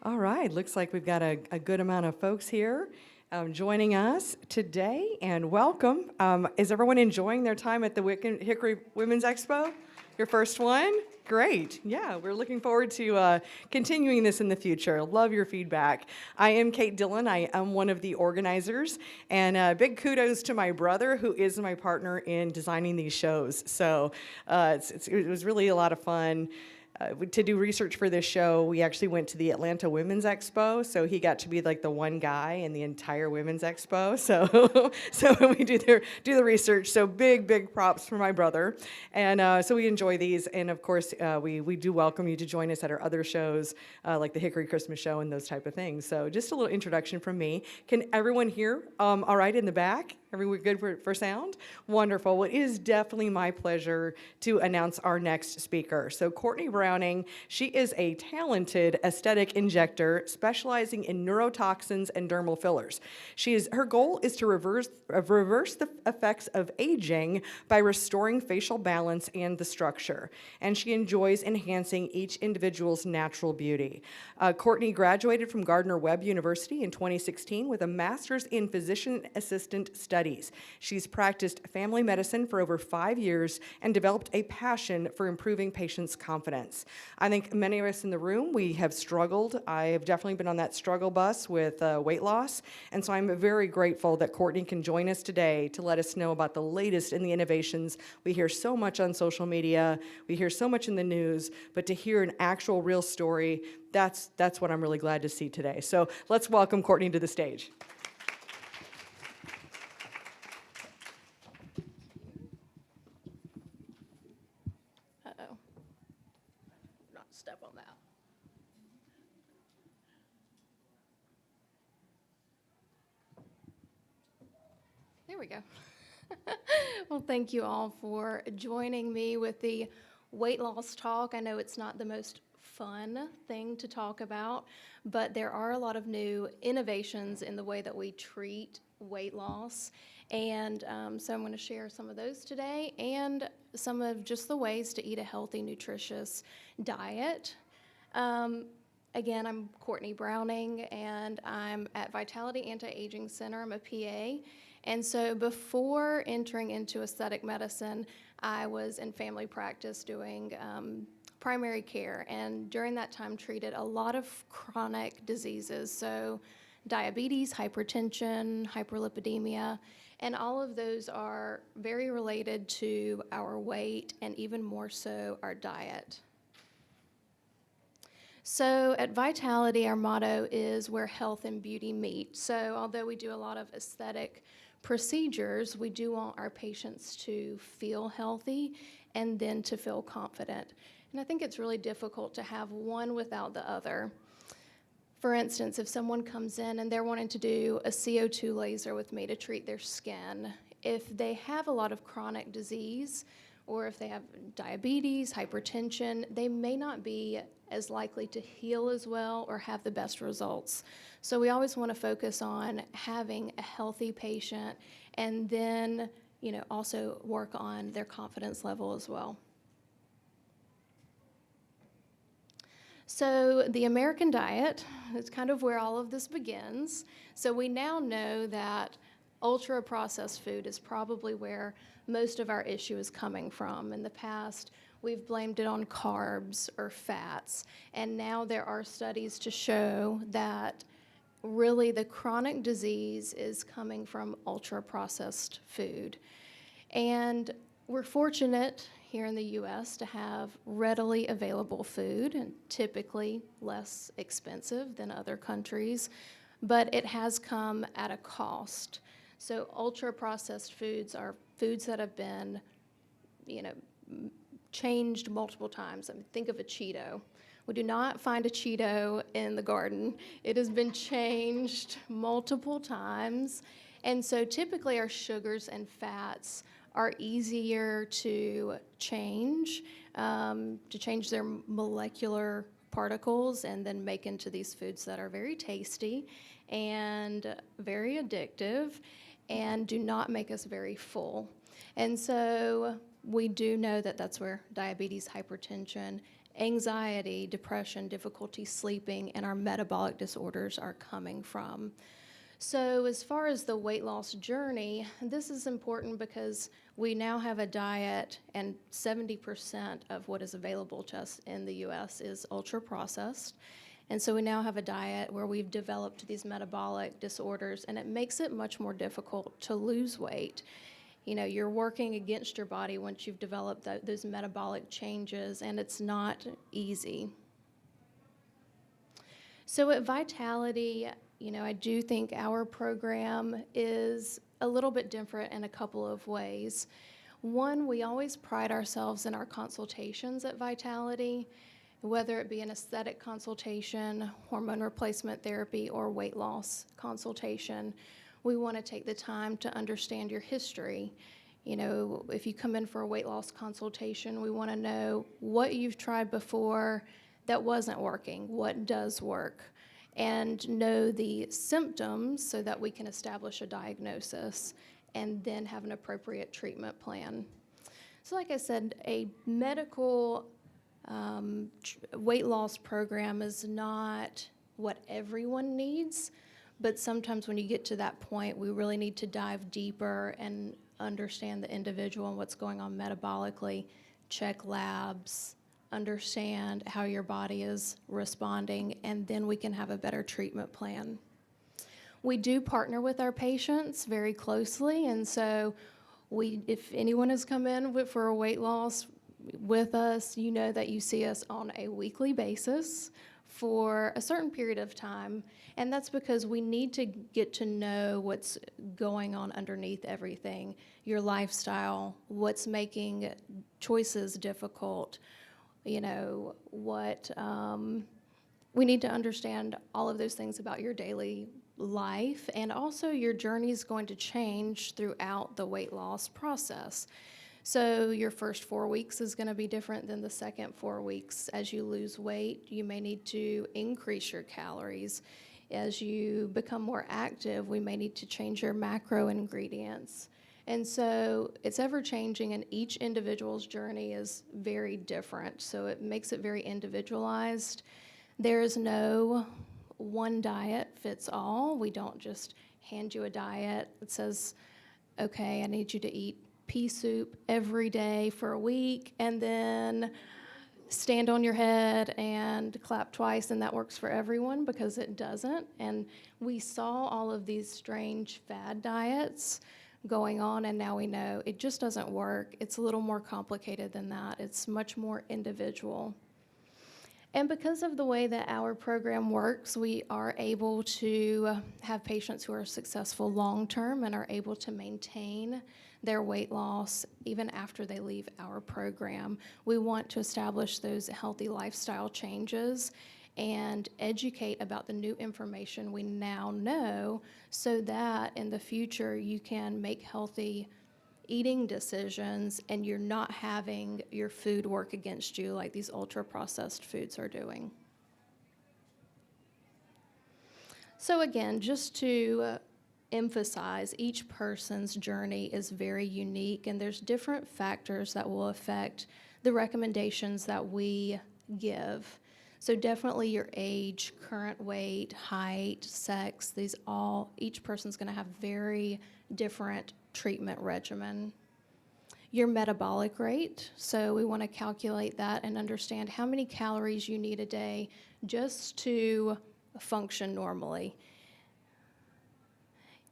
All right, looks like we've got a good amount of folks here joining us today, and welcome. Is everyone enjoying their time at the Hickory Women's Expo? Your first one? Great. Yeah, we're looking forward to continuing this in the future. Love your feedback. I am Kate Dillon. I am one of the organizers, and big kudos to my brother, who is my partner in designing these shows. So it was really a lot of fun. To do research for this show, we actually went to the Atlanta Women's Expo, so he got to be like the one guy in the entire Women's Expo. So we do the research. So big props for my brother, and so we enjoy these. And of course, we do welcome you to join us at our other shows, like the Hickory Christmas Show and those type of things. So just a little introduction from me. Can everyone hear all right in the back? Everyone good for sound? Wonderful. Well, it is definitely my pleasure to announce our next speaker. So Courtney Browning, she is a talented aesthetic injector specializing in neurotoxins and dermal fillers. Her goal is to reverse the effects of aging by restoring facial balance and the structure. And she enjoys enhancing each individual's natural beauty. Courtney graduated from Gardner-Webb University in 2016 with a master's in physician assistant studies. She's practiced family medicine for over 5 years and developed a passion for improving patients' confidence. I think many of us in the room, we have struggled. I have definitely been on that struggle bus with weight loss, and so I'm very grateful that Courtney can join us today to let us know about the latest in the innovations. We hear so much on social media, we hear so much in the news, but to hear an actual real story, that's what I'm really glad to see today. So let's welcome Courtney to the stage. Step on that. There we go. Well, thank you all for joining me with the weight loss talk. I know it's not the most fun thing to talk about, but there are a lot of new innovations in the way that we treat weight loss. And so I'm going to share some of those today and some of just the ways to eat a healthy, nutritious diet. Again, I'm Courtney Browning, and I'm at Vitality Anti-Aging Center. I'm a PA. And so before entering into aesthetic medicine, I was in family practice doing primary care, and during that time treated a lot of chronic diseases. So diabetes, hypertension, hyperlipidemia, and all of those are very related to our weight and even more so our diet. So at Vitality, our motto is where health and beauty meet. So although we do a lot of aesthetic procedures, we do want our patients to feel healthy and then to feel confident. And I think it's really difficult to have one without the other. For instance, if someone comes in and they're wanting to do a CO2 laser with me to treat their skin, if they have a lot of chronic disease, or if they have diabetes, hypertension, they may not be as likely to heal as well or have the best results. So we always want to focus on having a healthy patient and then, also work on their confidence level as well. So the American diet is kind of where all of this begins. So we now know that ultra-processed food is probably where most of our issue is coming from. In the past, we've blamed it on carbs or fats, and now there are studies to show that really the chronic disease is coming from ultra-processed food. And we're fortunate here in the U.S. to have readily available food, and typically less expensive than other countries, but it has come at a cost. So ultra-processed foods are foods that have been, changed multiple times. I mean, think of a Cheeto. We do not find a Cheeto in the garden. It has been changed multiple times. And so typically our sugars and fats are easier to change their molecular particles and then make into these foods that are very tasty and very addictive and do not make us very full. And so we do know that that's where diabetes, hypertension, anxiety, depression, difficulty sleeping, and our metabolic disorders are coming from. So as far as the weight loss journey, this is important because we now have a diet, and 70% of what is available to us in the U.S. is ultra-processed. And so we now have a diet where we've developed these metabolic disorders, and it makes it much more difficult to lose weight. You know, you're working against your body once you've developed those metabolic changes, and it's not easy. So at Vitality, you know, I do think our program is a little bit different in a couple of ways. One, we always pride ourselves in our consultations at Vitality, whether it be an aesthetic consultation, hormone replacement therapy, or weight loss consultation. We want to take the time to understand your history. You know, if you come in for a weight loss consultation, we want to know what you've tried before that wasn't working, what does work, and know the symptoms so that we can establish a diagnosis and then have an appropriate treatment plan. So like I said, a medical weight loss program is not what everyone needs, but sometimes when you get to that point, we really need to dive deeper and understand the individual and what's going on metabolically, check labs, understand how your body is responding, and then we can have a better treatment plan. We do partner with our patients very closely, and so if anyone has come in for a weight loss with us, you know that you see us on a weekly basis for a certain period of time, and that's because we need to get to know what's going on underneath everything, your lifestyle, what's making choices difficult, you know, we need to understand all of those things about your daily life, and also your journey is going to change throughout the weight loss process. So your first 4 weeks is going to be different than the second 4 weeks. As you lose weight, you may need to increase your calories. As you become more active, we may need to change your macro ingredients. And so it's ever changing, and each individual's journey is very different. So it makes it very individualized. There is no one diet fits all. We don't just hand you a diet that says, okay, I need you to eat pea soup every day for a week, and then stand on your head and clap twice, and that works for everyone, because it doesn't. And we saw all of these strange fad diets going on, and now we know it just doesn't work. It's a little more complicated than that. It's much more individual. And because of the way that our program works, we are able to have patients who are successful long-term and are able to maintain their weight loss even after they leave our program. We want to establish those healthy lifestyle changes and educate about the new information we now know, so that in the future you can make healthy eating decisions and you're not having your food work against you like these ultra-processed foods are doing. So again, just to emphasize, each person's journey is very unique, and there's different factors that will affect the recommendations that we give. So definitely your age, current weight, height, sex, each person's going to have very different treatment regimen. Your metabolic rate, so we want to calculate that and understand how many calories you need a day just to function normally.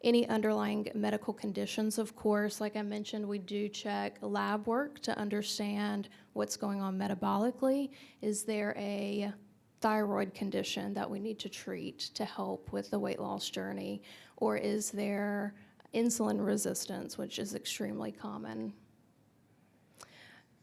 Any underlying medical conditions, of course, like I mentioned, we do check lab work to understand what's going on metabolically. Is there a thyroid condition that we need to treat to help with the weight loss journey? Or is there insulin resistance, which is extremely common?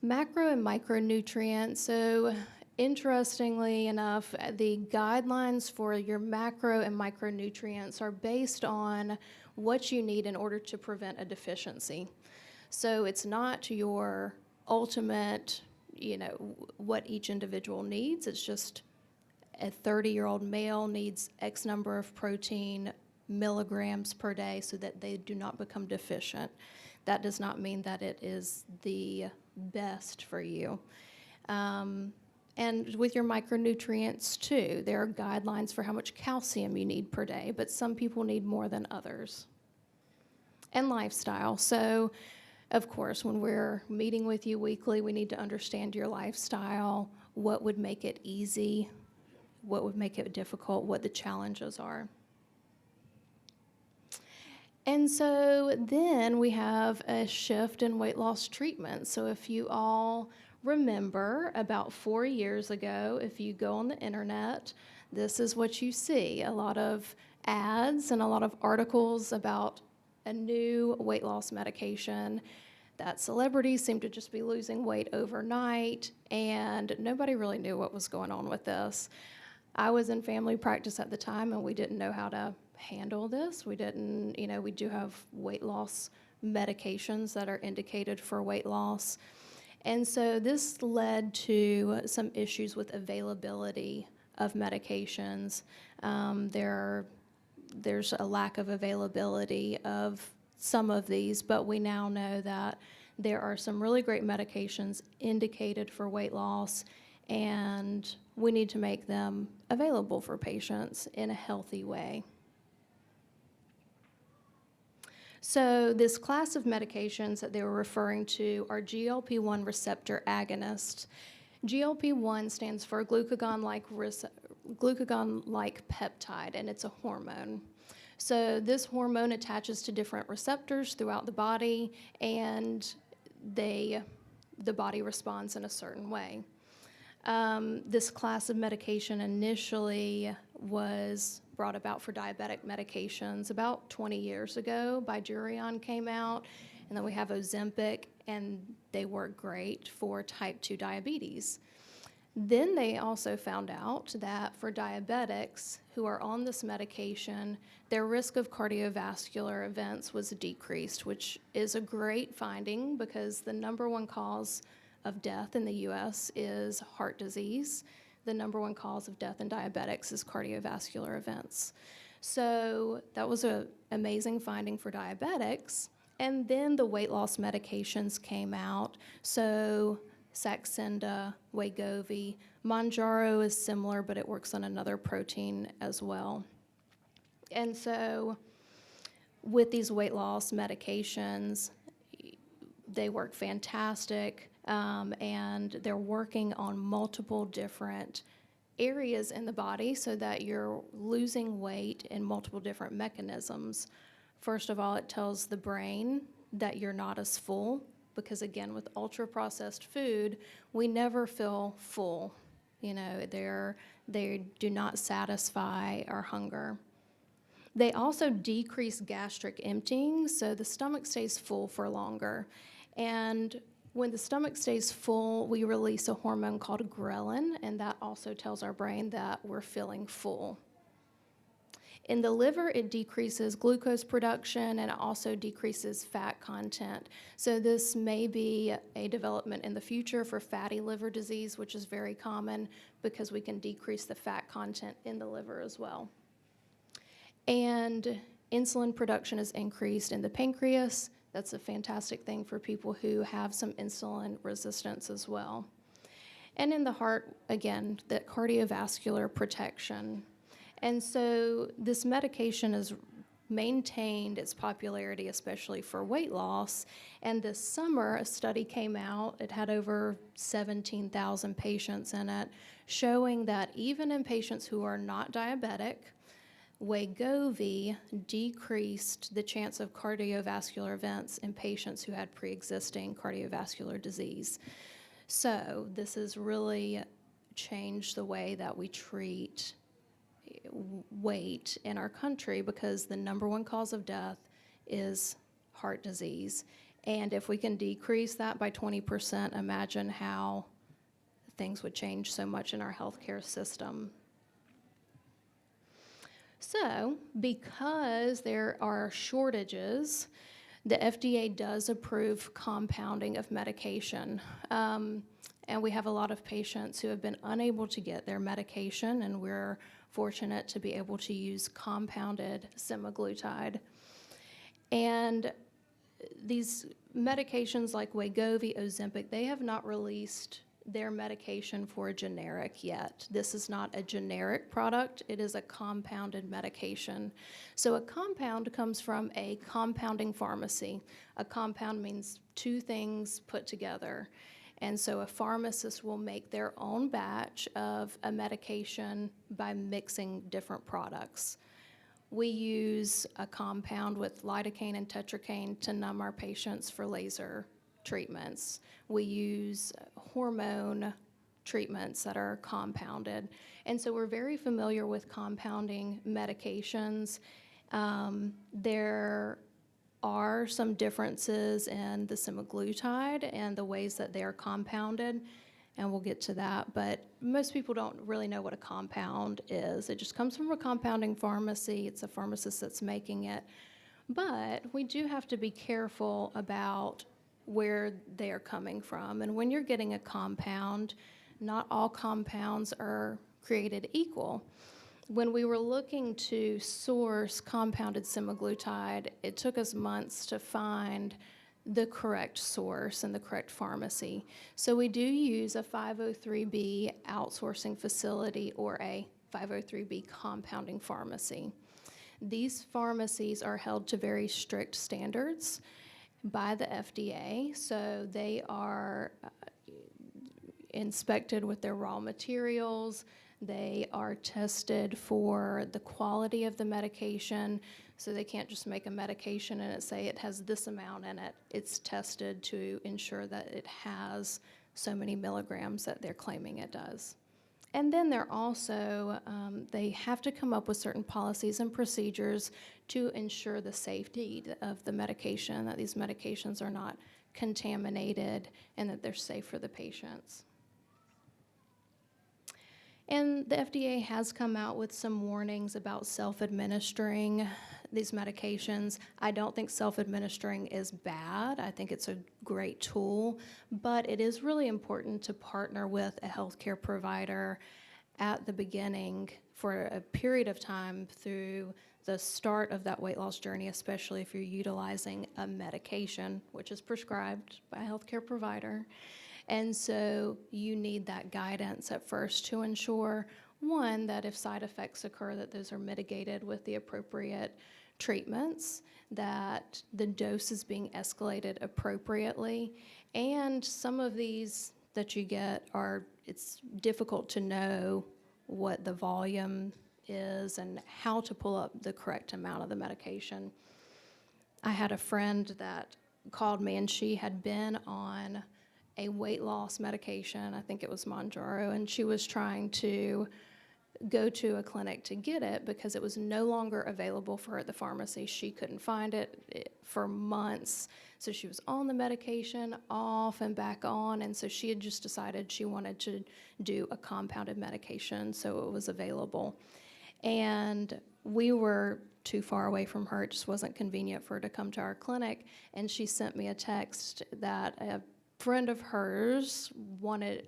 Macro and micronutrients. So interestingly enough, the guidelines for your macro and micronutrients are based on what you need in order to prevent a deficiency. So it's not your ultimate, what each individual needs. It's just a 30-year-old male needs X number of protein milligrams per day so that they do not become deficient. That does not mean that it is the best for you. And with your micronutrients too, there are guidelines for how much calcium you need per day, but some people need more than others. And lifestyle. So, of course, when we're meeting with you weekly, we need to understand your lifestyle, what would make it easy, what would make it difficult, what the challenges are. And so then we have a shift in weight loss treatment. So if you all remember, about 4 years ago, if you go on the internet, this is what you see. A lot of ads and a lot of articles about a new weight loss medication that celebrities seem to just be losing weight overnight, and nobody really knew what was going on with this. I was in family practice at the time, and we didn't know how to handle this. We didn't, we do have weight loss medications that are indicated for weight loss. And so this led to some issues with availability of medications. There's a lack of availability of some of these, but we now know that there are some really great medications indicated for weight loss, and we need to make them available for patients in a healthy way. So this class of medications that they were referring to are GLP-1 receptor agonists. GLP-1 stands for glucagon-like peptide, and it's a hormone. So this hormone attaches to different receptors throughout the body, and the body responds in a certain way. This class of medication initially was brought about for diabetic medications about 20 years ago. Bydureon came out, and then we have Ozempic, and they work great for type 2 diabetes. Then they also found out that for diabetics who are on this medication, their risk of cardiovascular events was decreased, which is a great finding because the number one cause of death in the U.S. is heart disease. The number one cause of death in diabetics is cardiovascular events. So that was an amazing finding for diabetics. And then the weight loss medications came out. So Saxenda, Wegovy, Mounjaro is similar, but it works on another protein as well. And so with these weight loss medications, they work fantastic. And they're working on multiple different areas in the body so that you're losing weight in multiple different mechanisms. First of all, it tells the brain that you're not as full because, again, with ultra-processed food, we never feel full. They do not satisfy our hunger. They also decrease gastric emptying, so the stomach stays full for longer. And when the stomach stays full, we release a hormone called ghrelin, and that also tells our brain that we're feeling full. In the liver, it decreases glucose production, and it also decreases fat content. So this may be a development in the future for fatty liver disease, which is very common because we can decrease the fat content in the liver as well. And insulin production is increased in the pancreas. That's a fantastic thing for people who have some insulin resistance as well. And in the heart, again, the cardiovascular protection. And so this medication has maintained its popularity, especially for weight loss. And this summer, a study came out. It had over 17,000 patients in it, showing that even in patients who are not diabetic, Wegovy decreased the chance of cardiovascular events in patients who had pre-existing cardiovascular disease. So this has really changed the way that we treat weight in our country because the number one cause of death is heart disease. And if we can decrease that by 20%, imagine how things would change so much in our healthcare system. So, because there are shortages, the FDA does approve compounding of medication. And we have a lot of patients who have been unable to get their medication, and we're fortunate to be able to use compounded semaglutide. And these medications like Wegovy, Ozempic, they have not released their medication for a generic yet. This is not a generic product, it is a compounded medication. So a compound comes from a compounding pharmacy. A compound means two things put together. And so a pharmacist will make their own batch of a medication by mixing different products. We use a compound with lidocaine and tetracaine to numb our patients for laser treatments. We use hormone treatments that are compounded. And so we're very familiar with compounding medications. There are some differences in the semaglutide and the ways that they are compounded, and we'll get to that, but most people don't really know what a compound is. It just comes from a compounding pharmacy. It's a pharmacist that's making it. But we do have to be careful about where they are coming from. And when you're getting a compound, not all compounds are created equal. When we were looking to source compounded semaglutide, it took us months to find the correct source and the correct pharmacy. So we do use a 503B outsourcing facility or a 503B compounding pharmacy. These pharmacies are held to very strict standards by the FDA, so they are inspected with their raw materials. They are tested for the quality of the medication, so they can't just make a medication and say it has this amount in it. It's tested to ensure that it has so many milligrams that they're claiming it does. And then they're also, they have to come up with certain policies and procedures to ensure the safety of the medication, that these medications are not contaminated and that they're safe for the patients. And the FDA has come out with some warnings about self-administering these medications. I don't think self-administering is bad. I think it's a great tool, but it is really important to partner with a healthcare provider at the beginning for a period of time through the start of that weight loss journey, especially if you're utilizing a medication, which is prescribed by a healthcare provider. And so you need that guidance at first to ensure, one, that if side effects occur, that those are mitigated with the appropriate treatments, that the dose is being escalated appropriately, and some of these that you get are, it's difficult to know what the volume is and how to pull up the correct amount of the medication. I had a friend that called me and she had been on a weight loss medication, I think it was Mounjaro, and she was trying to go to a clinic to get it because it was no longer available for her at the pharmacy. She couldn't find it for months. So she was on the medication, off and back on, and so she had just decided she wanted to do a compounded medication so it was available. And we were too far away from her. It just wasn't convenient for her to come to our clinic, and she sent me a text that a friend of hers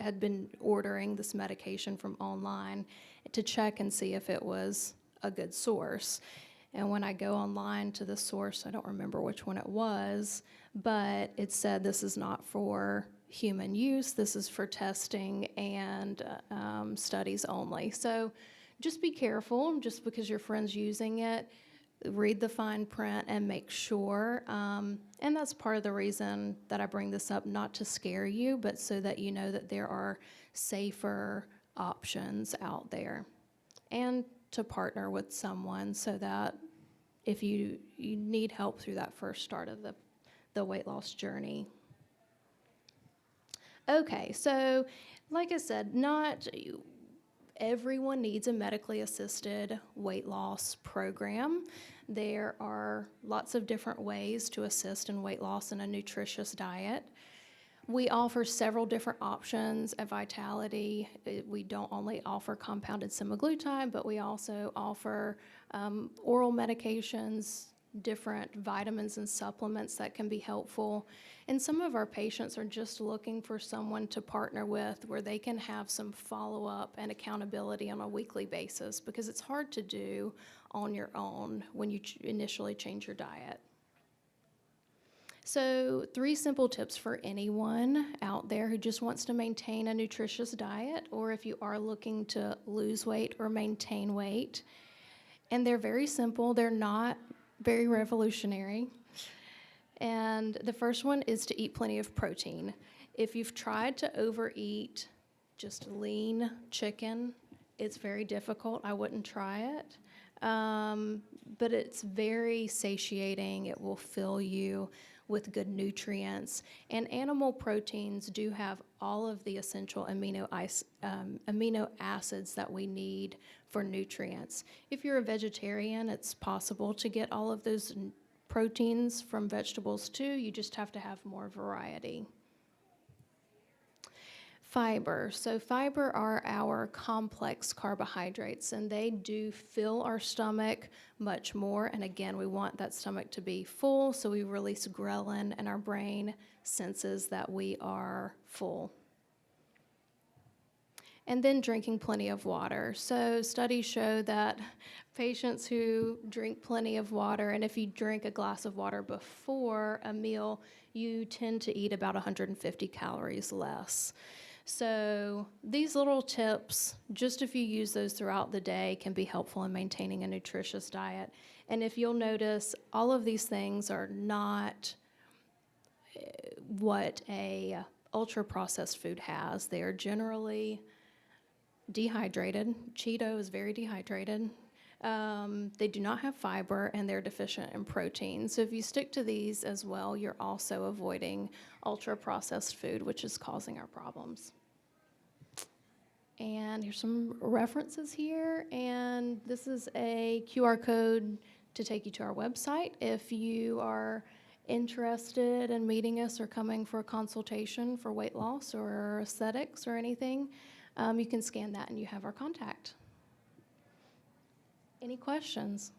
had been ordering this medication from online to check and see if it was a good source. And when I go online to the source, I don't remember which one it was, but it said this is not for human use, this is for testing and studies only. So just be careful, just because your friend's using it, read the fine print and make sure. And that's part of the reason that I bring this up, not to scare you, but so that you know that there are safer options out there. And to partner with someone so that if you need help through that first start of the weight loss journey. Okay, so like I said, not everyone needs a medically assisted weight loss program. There are lots of different ways to assist in weight loss in a nutritious diet. We offer several different options at Vitality. We don't only offer compounded semaglutide, but we also offer oral medications, different vitamins and supplements that can be helpful. And some of our patients are just looking for someone to partner with where they can have some follow-up and accountability on a weekly basis, because it's hard to do on your own when you initially change your diet. So 3 simple tips for anyone out there who just wants to maintain a nutritious diet, or if you are looking to lose weight or maintain weight. And they're very simple. They're not very revolutionary. And the first one is to eat plenty of protein. If you've tried to overeat just lean chicken, it's very difficult. I wouldn't try it. But it's very satiating. It will fill you with good nutrients. And animal proteins do have all of the essential amino acids that we need for nutrients. If you're a vegetarian, it's possible to get all of those proteins from vegetables too. You just have to have more variety. Fiber. So fiber are our complex carbohydrates, and they do fill our stomach much more. And again, we want that stomach to be full, so we release ghrelin, and our brain senses that we are full. And then drinking plenty of water. So studies show that patients who drink plenty of water, and if you drink a glass of water before a meal, you tend to eat about 150 calories less. So these little tips, just if you use those throughout the day, can be helpful in maintaining a nutritious diet. And if you'll notice, all of these things are not what a ultra-processed food has. They are generally dehydrated. Cheeto is very dehydrated. They do not have fiber, and they're deficient in protein. So if you stick to these as well, you're also avoiding ultra-processed food, which is causing our problems. And here's some references here, and this is a QR code to take you to our website. If you are interested in meeting us or coming for a consultation for weight loss or aesthetics or anything, you can scan that and you have our contact. Any questions?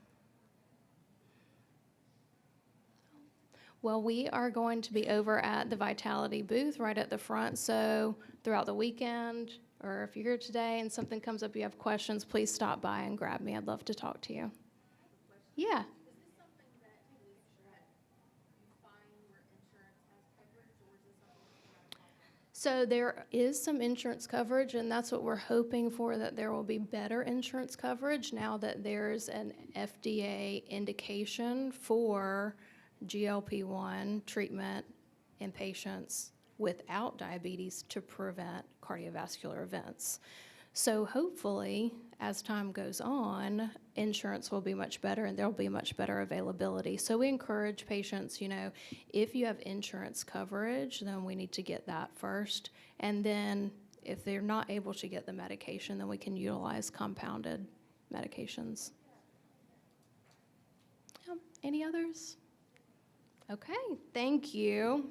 Well, we are going to be over at the Vitality booth right at the front, so throughout the weekend, or if you're here today and something comes up, you have questions, please stop by and grab me. I'd love to talk to you. Yeah. Is this something that you find where insurance has coverage, or is this something that you have to offer? So there is some insurance coverage, and that's what we're hoping for, that there will be better insurance coverage now that there's an FDA indication for GLP-1 treatment in patients without diabetes to prevent cardiovascular events. So hopefully, as time goes on, insurance will be much better and there'll be much better availability. So we encourage patients, if you have insurance coverage, then we need to get that first. And then if they're not able to get the medication, then we can utilize compounded medications. Any others? Okay, thank you.